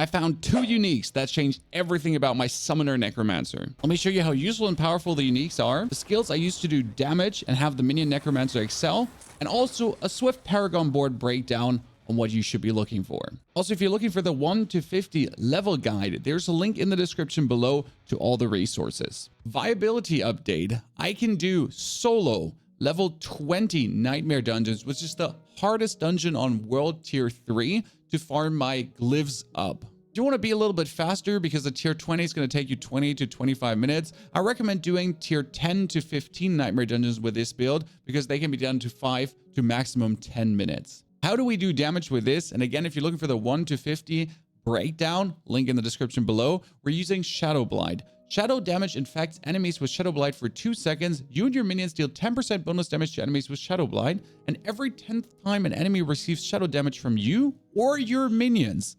I found 2 uniques that changed everything about my Summoner Necromancer. Let me show you how useful and powerful the uniques are, the skills I use to do damage and have the minion Necromancer excel, and also a swift Paragon board breakdown on what you should be looking for. Also, if you're looking for the 1 to 50 level guide, there's a link in the description below to all the resources. Viability update. I can do solo level 20 nightmare dungeons, which is the hardest dungeon on world tier 3 to farm my glyphs up. If you want to be a little bit faster because the tier 20 is going to take you 20 to 25 minutes, I recommend doing tier 10 to 15 nightmare dungeons with this build because they can be done to 5 to maximum 10 minutes. How do we do damage with this? And again, if you're looking for the 1 to 50 breakdown, link in the description below, we're using Shadow Blight. Shadow damage infects enemies with Shadow Blight for 2 seconds. You and your minions deal 10% bonus damage to enemies with Shadow Blight. And every 10th time an enemy receives shadow damage from you or your minions,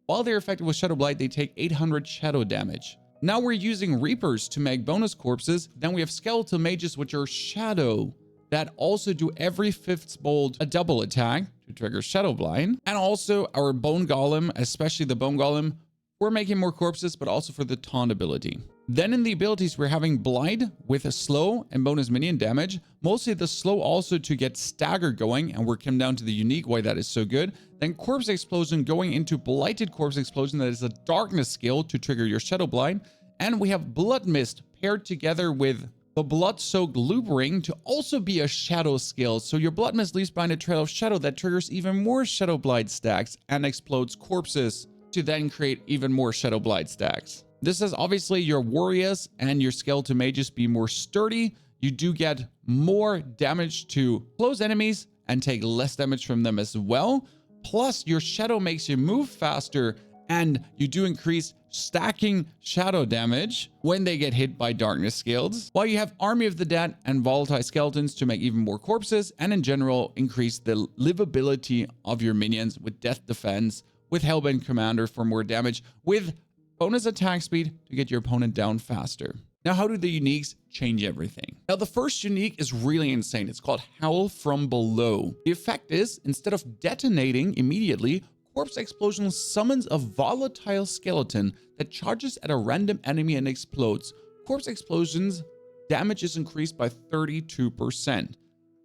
while they're affected with Shadow Blight, they take 800 shadow damage. Now we're using Reapers to make bonus corpses. Then we have Skeletal Mages, which are shadow, that also do every 5th bolt a double attack to trigger Shadow Blight. And also our Bone Golem, especially the Bone Golem, we're making more corpses, but also for the taunt ability. Then in the abilities, we're having Blight with a slow and bonus minion damage. Mostly the slow also to get stagger going, and we're coming down to the unique why that is so good. Then Corpse Explosion going into Blighted Corpse Explosion, that is a darkness skill to trigger your Shadow Blight. And we have Blood Mist paired together with the Blood-Soaked Loop Ring to also be a shadow skill. So your Blood Mist leaves behind a trail of shadow that triggers even more Shadow Blight stacks and explodes corpses to then create even more Shadow Blight stacks. This is obviously your warriors and your skeleton mages be more sturdy. You do get more damage to close enemies and take less damage from them as well. Plus, your shadow makes you move faster, and you do increase stacking shadow damage when they get hit by darkness skills. While you have Army of the Dead and Volatile Skeletons to make even more corpses, and in general, increase the livability of your minions with Death Defense, with Hellbent Commander for more damage, with bonus attack speed to get your opponent down faster. Now, how do the uniques change everything? Now, the first unique is really insane. It's called Howl from Below. The effect is, instead of detonating immediately, Corpse Explosion summons a volatile skeleton that charges at a random enemy and explodes. Corpse Explosion's damage is increased by 32%.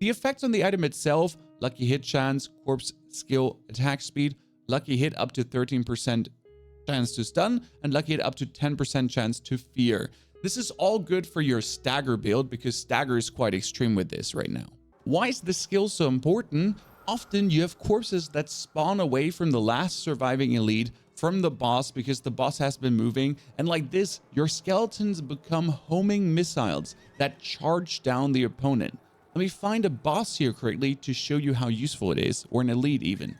The effects on the item itself, lucky hit chance, corpse skill attack speed, lucky hit up to 13% chance to stun, and lucky hit up to 10% chance to fear. This is all good for your stagger build because stagger is quite extreme with this right now. Why is this skill so important? Often you have corpses that spawn away from the last surviving elite from the boss because the boss has been moving, and like this, your skeletons become homing missiles that charge down the opponent. Let me find a boss here correctly to show you how useful it is, or an elite even.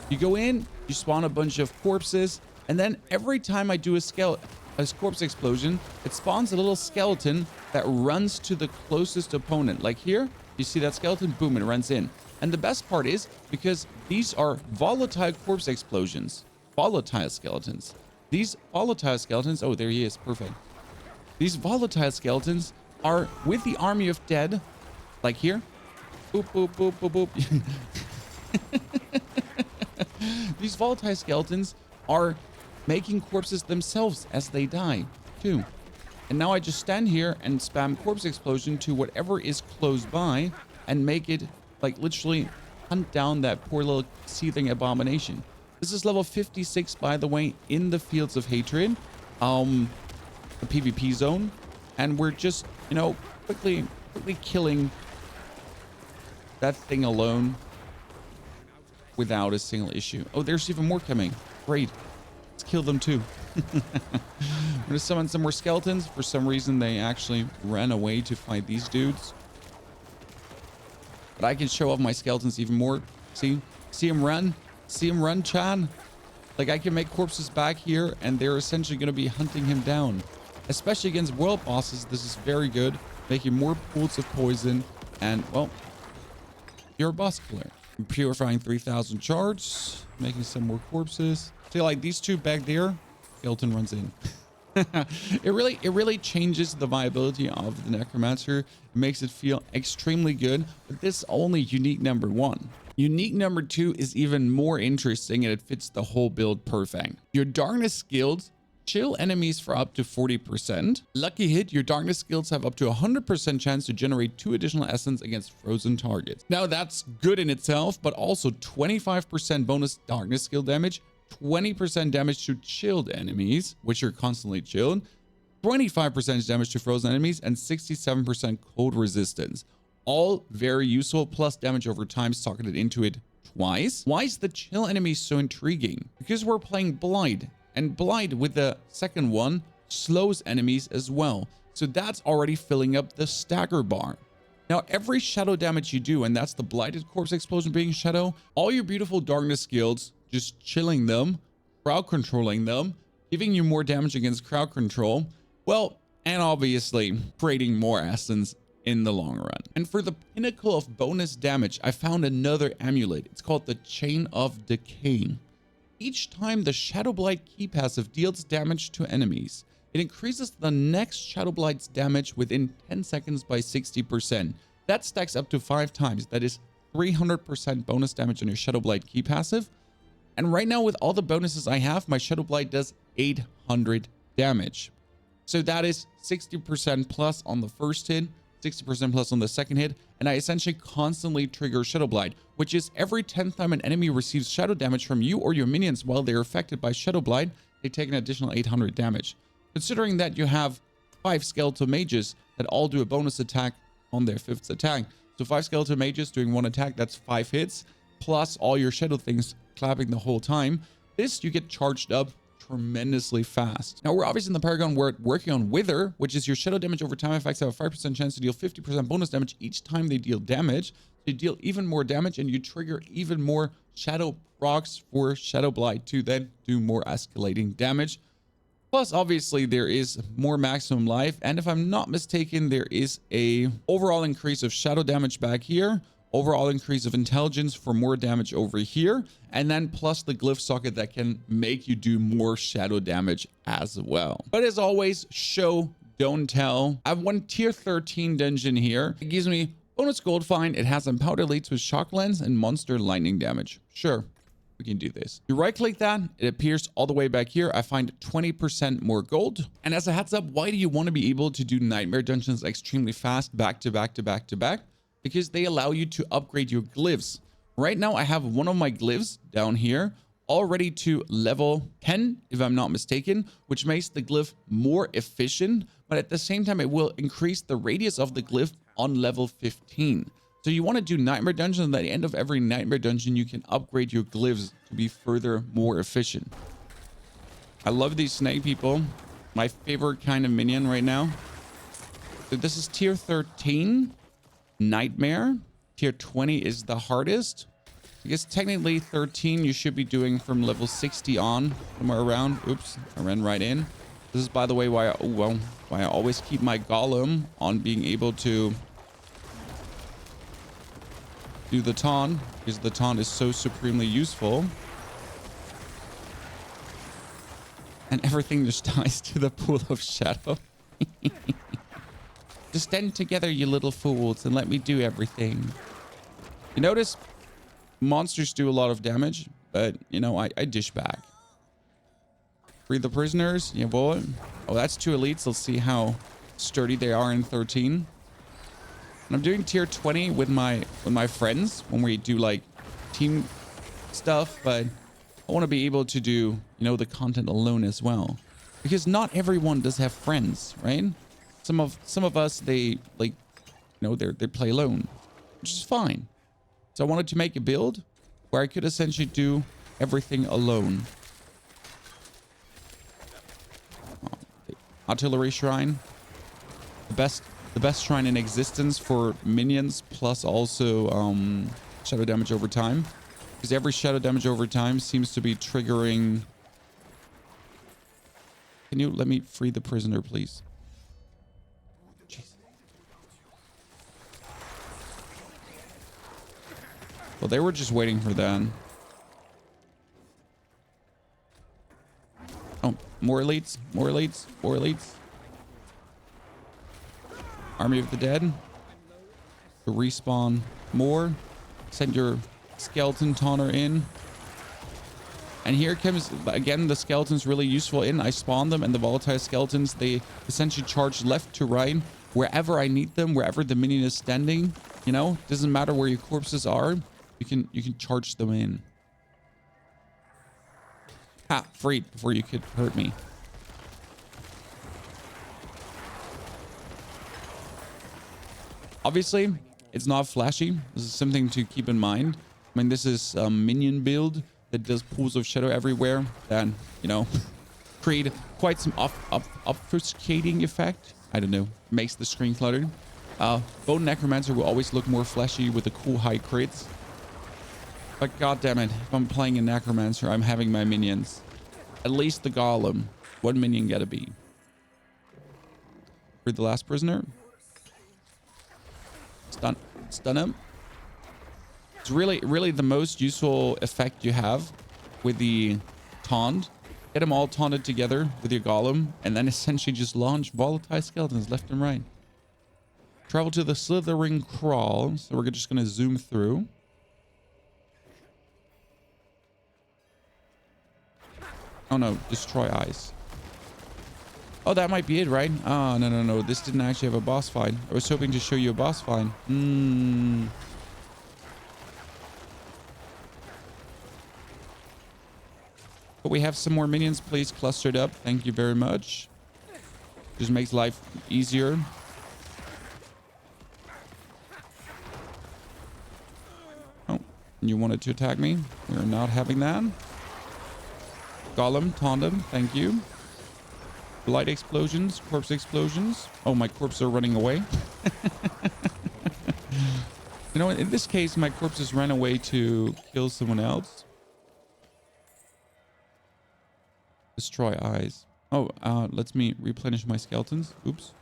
You go in, you spawn a bunch of corpses, and then every time I do a corpse explosion, it spawns a little skeleton that runs to the closest opponent. Like here, you see that skeleton? Boom, it runs in. And the best part is, because these are volatile corpse explosions, volatile skeletons. These volatile skeletons, oh, there he is, perfect. These volatile skeletons are with the Army of Dead, like here. Boop, boop, boop, boop, boop. These volatile skeletons are making corpses themselves as they die, too. And now I just stand here and spam corpse explosion to whatever is close by and make it, like, literally hunt down that poor little seething abomination. This is level 56, by the way, in the Fields of Hatred, the PvP zone. And we're just, you know, quickly killing that thing alone without a single issue. Oh, there's even more coming. Great. Let's kill them too. I'm gonna summon some more skeletons. For some reason, they actually ran away to fight these dudes. But I can show off my skeletons even more. See him run? See him run, Chan? Like, I can make corpses back here, and they're essentially gonna be hunting him down. Especially against world bosses, this is very good. Making more pools of poison, and, well, you're a boss killer. I'm purifying 3,000 shards, making some more corpses. See, like these two back there, skeleton runs in. It really changes the viability of the Necromancer. It makes it feel extremely good, but this is only unique number 1. Unique number 2 is even more interesting and it fits the whole build perfect. Your darkness skills chill enemies for up to 40%. Lucky hit, your darkness skills have up to 100% chance to generate 2 additional essence against frozen targets. Now that's good in itself, but also 25% bonus darkness skill damage, 20% damage to chilled enemies, which are constantly chilled, 25% damage to frozen enemies, and 67% cold resistance. All very useful, plus damage over time socketed into it twice. Why is the chill enemy so intriguing? Because we're playing Blight, and Blight with the second one slows enemies as well. So that's already filling up the stagger bar. Now every shadow damage you do, and that's the Blighted Corpse Explosion being shadow, all your beautiful darkness skills, just chilling them, crowd controlling them, giving you more damage against crowd control, well, and obviously creating more essence in the long run. And for the pinnacle of bonus damage, I found another amulet. It's called the Chain of Decay. Each time the Shadow Blight key passive deals damage to enemies, it increases the next Shadow Blight's damage within 10 seconds by 60%. That stacks up to 5 times. That is 300% bonus damage on your Shadow Blight key passive. And right now with all the bonuses I have, my Shadow Blight does 800 damage. So that is 60% plus on the first hit, 60% plus on the second hit, and I essentially constantly trigger Shadow Blight, which is every 10th time an enemy receives shadow damage from you or your minions while they're affected by Shadow Blight, they take an additional 800 damage. Considering that you have 5 skeletal mages that all do a bonus attack on their 5th attack. So 5 skeletal mages doing 1 attack, that's 5 hits, plus all your shadow things clapping the whole time. This you get charged up tremendously fast. Now we're obviously in the Paragon, we're working on Wither, which is your shadow damage over time effects have a 5% chance to deal 50% bonus damage each time they deal damage. So you deal even more damage and you trigger even more shadow procs for Shadow Blight to then do more escalating damage. Plus, obviously, there is more maximum life. And if I'm not mistaken, there is a overall increase of shadow damage back here, overall increase of intelligence for more damage over here, and then plus the glyph socket that can make you do more shadow damage as well. But as always, show, don't tell. I have one tier 13 dungeon here. It gives me bonus gold find. It has empowered elites with shock lens and monster lightning damage. Sure, we can do this. You right click that, it appears all the way back here. I find 20% more gold. And as a heads up, why do you want to be able to do nightmare dungeons extremely fast, back to back to back to back? Because they allow you to upgrade your glyphs. Right now, I have one of my glyphs down here already to level 10, if I'm not mistaken, which makes the glyph more efficient, but at the same time, it will increase the radius of the glyph on level 15. So you want to do nightmare dungeons, and at the end of every nightmare dungeon, you can upgrade your glyphs to be further more efficient. I love these snake people. My favorite kind of minion right now. So this is tier 13. Nightmare. Tier 20 is the hardest. I guess technically 13 you should be doing from level 60 on, somewhere around. Oops, I ran right in. This is, by the way, why I always keep my golem on being able to do the taunt, because the taunt is so supremely useful. And everything just dies to the pool of shadow. Just stand together, you little fools, and let me do everything. You notice monsters do a lot of damage, but, you know, I dish back. Free the prisoners. Yeah, boy. Oh, that's 2 elites. Let's see how sturdy they are in 13. And I'm doing tier 20 with my friends when we do, like, team stuff, but I want to be able to do, you know, the content alone as well. Because not everyone does have friends, right? Some of us, they, like, you know, they play alone, which is fine. So I wanted to make a build where I could essentially do everything alone. Oh, the artillery shrine, the best shrine in existence for minions, plus also shadow damage over time, because every shadow damage over time seems to be triggering. Can you let me free the prisoner, please? Well, they were just waiting for that. Oh, more elites, more elites, more elites. Army of the Dead. To respawn more. Send your skeleton taunter in. And here comes, again, the skeletons really useful in. I spawn them, and the volatile skeletons, they essentially charge left to right, wherever I need them, wherever the minion is standing. You know, doesn't matter where your corpses are. You can charge them in. Ha, freed before you could hurt me. Obviously, it's not flashy. This is something to keep in mind. I mean, this is a minion build that does pools of shadow everywhere. Then, you know, create quite some obfuscating effect. I don't know. Makes the screen cluttered. Bone Necromancer will always look more fleshy with the cool high crits. But god damn it, if I'm playing a Necromancer, I'm having my minions. At least the Golem. One minion gotta be. Free the last prisoner. Stun him. It's really the most useful effect you have with the taunt. Get them all taunted together with your Golem, and then essentially just launch volatile skeletons left and right. Travel to the slithering crawl. So we're just gonna zoom through. Oh no, destroy eyes. Oh, that might be it, right? Oh, no. This didn't actually have a boss fight. I was hoping to show you a boss fight. But we have some more minions, please, clustered up. Thank you very much. Just makes life easier. Oh, you wanted to attack me? We're not having that. Golem, taunt him. Thank you. Blight explosions, corpse explosions. Oh, my corpses are running away. You know, in this case, my corpses ran away to kill someone else. Destroy eyes. Oh, let me replenish my skeletons. Oops.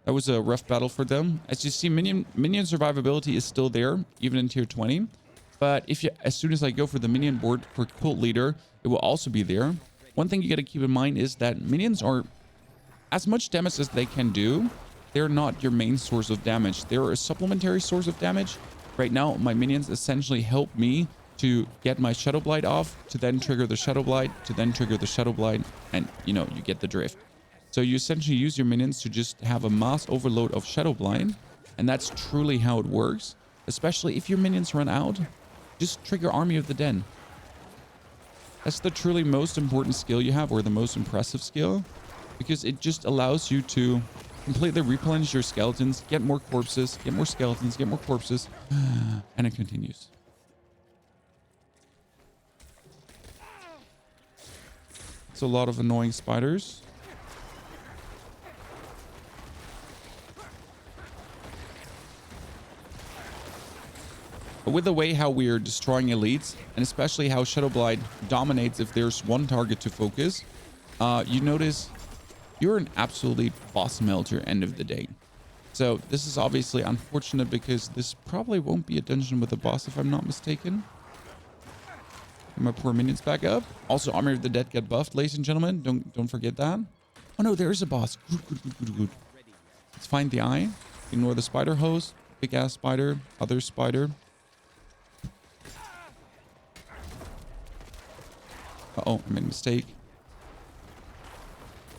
That was a rough battle for them. As you see, minion survivability is still there, even in tier 20. But as soon as I go for the minion board for cult leader, it will also be there. One thing you got to keep in mind is that minions are as much damage as they can do. They're not your main source of damage. They're a supplementary source of damage. Right now, my minions essentially help me to get my Shadow Blight off, to then trigger the Shadow Blight, to then trigger the Shadow Blight, and you know, you get the drift. So you essentially use your minions to just have a mass overload of Shadow Blight, and that's truly how it works. Especially if your minions run out, just trigger Army of the Den. That's the truly most important skill you have, or the most impressive skill, because it just allows you to completely replenish your skeletons, get more corpses, get more skeletons, get more corpses, and it continues. It's a lot of annoying spiders. With the way how we are destroying elites, and especially how Shadow Blight dominates if there's one target to focus, you notice you're an absolutely boss melter end of the day. So this is obviously unfortunate because this probably won't be a dungeon with a boss if I'm not mistaken. Get my poor minions back up. Also, Army of the Dead get buffed, ladies and gentlemen. Don't forget that. Oh no, there is a boss. Good. Let's find the eye. Ignore the spider hose. Big ass spider. Other spider. Uh-oh, I made a mistake.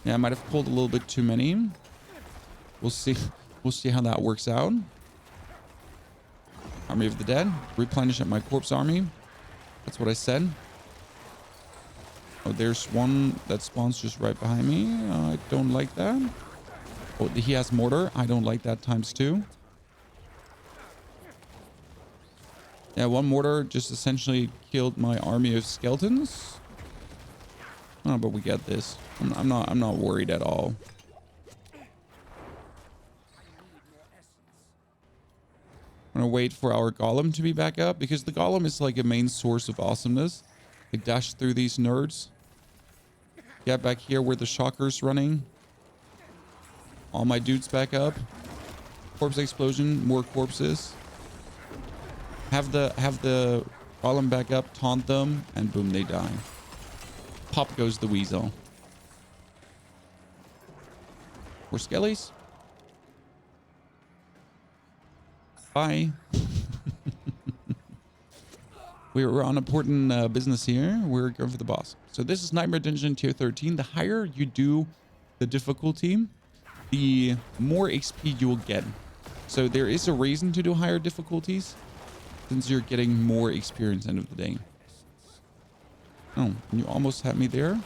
Yeah, I might have pulled a little bit too many. We'll see. We'll see how that works out. Army of the Dead. Replenish at my corpse army. That's what I said. Oh, there's one that spawns just right behind me. I don't like that. Oh, he has mortar. I don't like that ×2. Yeah, one mortar just essentially killed my army of skeletons. Oh, but we get this. I'm not worried at all. I'm gonna wait for our golem to be back up because the golem is like a main source of awesomeness. Like dash through these nerds. Get back here where the shocker's running. All my dudes back up. Corpse explosion, more corpses. Have the golem back up, taunt them, and boom, they die. Pop goes the weasel. More skellies. Bye. We're on important business here. We're going for the boss. So this is Nightmare Dungeon tier 13. The higher you do the difficulty, the more XP you will get. So there is a reason to do higher difficulties, since you're getting more experience end of the day. Oh, you almost had me there.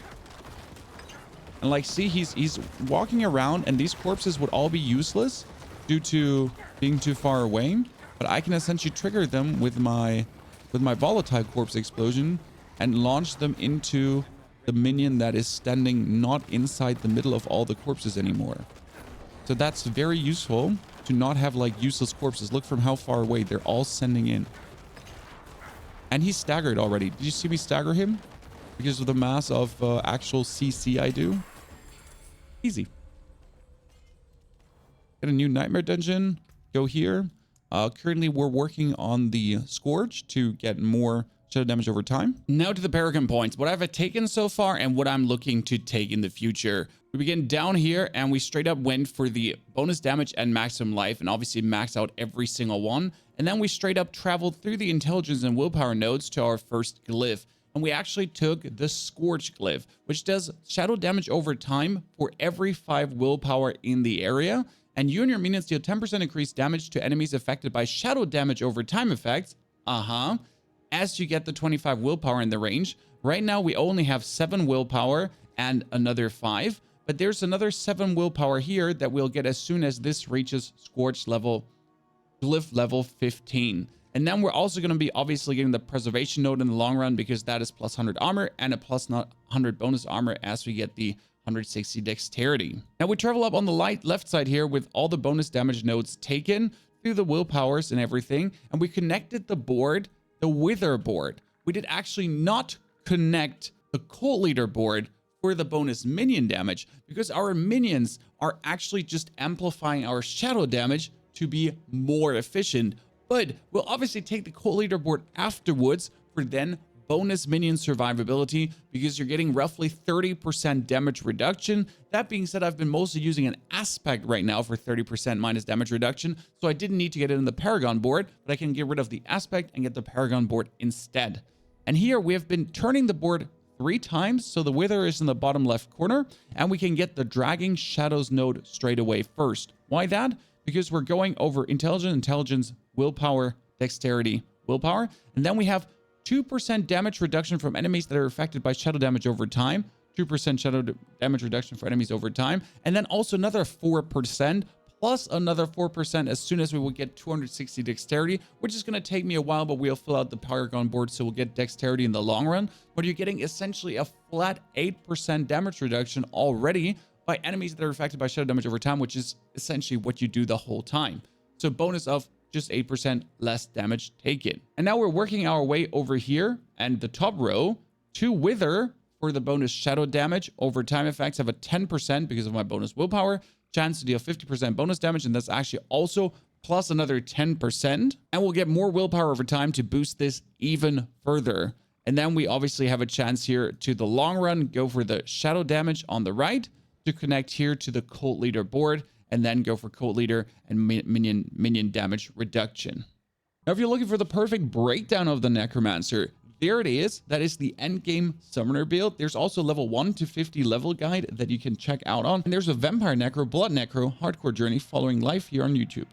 And like, see, he's walking around, and these corpses would all be useless due to being too far away. But I can essentially trigger them with my volatile corpse explosion and launch them into the minion that is standing not inside the middle of all the corpses anymore. So that's very useful to not have like useless corpses. Look from how far away they're all sending in. And he's staggered already. Did you see me stagger him? Because of the mass of actual CC I do. Easy. Get a new Nightmare Dungeon. Go here. Currently, we're working on the Scourge to get more shadow damage over time. Now to the Paragon points. What I've taken so far and what I'm looking to take in the future. We begin down here and we straight up went for the bonus damage and maximum life, and obviously max out every single one. And then we straight up traveled through the intelligence and willpower nodes to our first glyph. And we actually took the Scorch glyph, which does shadow damage over time for every 5 willpower in the area. And you and your minions deal 10% increased damage to enemies affected by shadow damage over time effects. As you get the 25 willpower in the range. Right now, we only have 7 willpower and another 5. But there's another 7 willpower here that we'll get as soon as this reaches Scorch level, glyph level 15. And then we're also going to be obviously getting the preservation node in the long run, because that is plus 100 armor and a plus 100 bonus armor as we get the 160 dexterity. Now we travel up on the left side here with all the bonus damage nodes taken through the willpowers and everything. And we connected the board, the Wither board. We did actually not connect the Cult Leader board for the bonus minion damage, because our minions are actually just amplifying our shadow damage to be more efficient. But we'll obviously take the Cult Leader board afterwards for then bonus minion survivability, because you're getting roughly 30% damage reduction. That being said, I've been mostly using an aspect right now for 30% minus damage reduction, so I didn't need to get it in the Paragon board, but I can get rid of the aspect and get the Paragon board instead. And here we have been turning the board 3 times, so the Wither is in the bottom left corner, and we can get the Dragging Shadows node straight away first. Why that? Because we're going over intelligence, willpower, dexterity, willpower, and then we have 2% damage reduction from enemies that are affected by shadow damage over time, 2% shadow damage reduction for enemies over time, and then also another 4% plus another 4% as soon as we will get 260 dexterity, which is going to take me a while, but we'll fill out the Paragon board, so we'll get dexterity in the long run. But you're getting essentially a flat 8% damage reduction already by enemies that are affected by shadow damage over time, which is essentially what you do the whole time. So bonus of just 8% less damage taken. And now we're working our way over here, and the top row to Wither for the bonus shadow damage over time effects have a 10% because of my bonus willpower chance to deal 50% bonus damage, and that's actually also plus another 10%. And we'll get more willpower over time to boost this even further. And then we obviously have a chance here to the long run, go for the shadow damage on the right to connect here to the Cult Leader board, and then go for Cult Leader and minion damage reduction. Now, if you're looking for the perfect breakdown of the Necromancer, there it is. That is the endgame summoner build. There's also level 1 to 50 level guide that you can check out on. And there's a Vampire Necro, Blood Necro, hardcore journey following live here on YouTube.